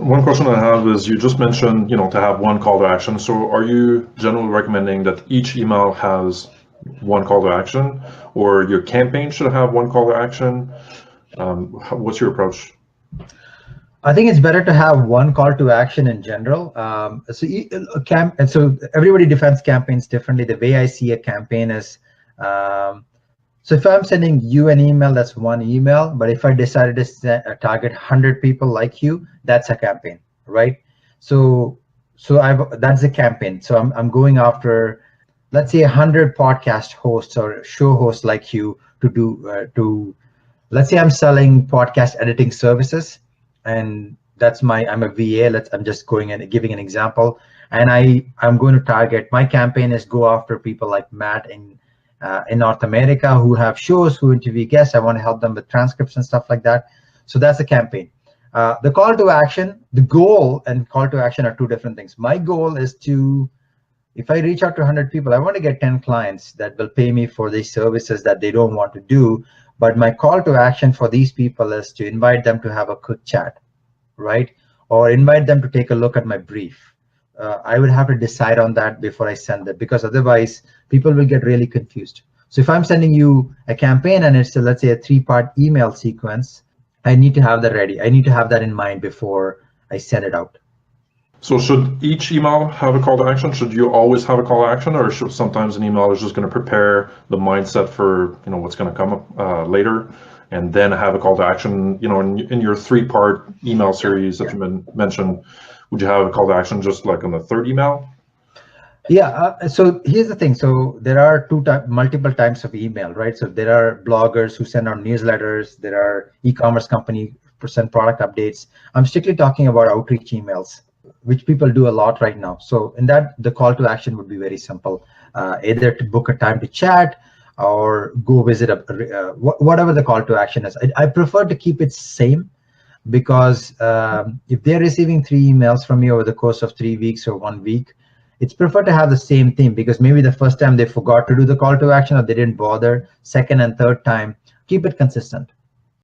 One question I have is you just mentioned, to have one call to action. So are you generally recommending that each email has one call to action, or your campaign should have one call to action? What's your approach? I think it's better to have one call to action in general. So everybody defines campaigns differently. The way I see a campaign is, so if I'm sending you an email, that's one email. But if I decided to target 100 people like you, that's a campaign, right? So that's a campaign. So I'm going after, let's say, 100 podcast hosts or show hosts like you to let's say I'm selling podcast editing services, and I'm a VA. I'm just going and giving an example, and I'm going to target, my campaign is go after people like Matt in North America who have shows, who interview guests. I want to help them with transcripts and stuff like that. So that's a campaign. The call to action, the goal and call to action are two different things. My goal is to, if I reach out to 100 people, I want to get 10 clients that will pay me for these services that they don't want to do. But my call to action for these people is to invite them to have a quick chat, right? Or invite them to take a look at my brief. I would have to decide on that before I send it, because otherwise people will get really confused. So if I'm sending you a campaign and it's let's say a 3-part email sequence, I need to have that ready. I need to have that in mind before I send it out. So should each email have a call to action? Should you always have a call to action, or should sometimes an email is just going to prepare the mindset for what's going to come up later, and then have a call to action? In your 3-part email series that you mentioned, would you have a call to action just like on the 3rd email? Yeah. So here's the thing. So there are multiple types of email, right? So there are bloggers who send out newsletters. There are e-commerce companies who send product updates. I'm strictly talking about outreach emails, which people do a lot right now. So in that, the call to action would be very simple, either to book a time to chat or go visit whatever the call to action is. I prefer to keep it same, because if they're receiving 3 emails from me over the course of 3 weeks or 1 week, it's preferred to have the same theme, because maybe the first time they forgot to do the call to action or they didn't bother. Second and third time, keep it consistent.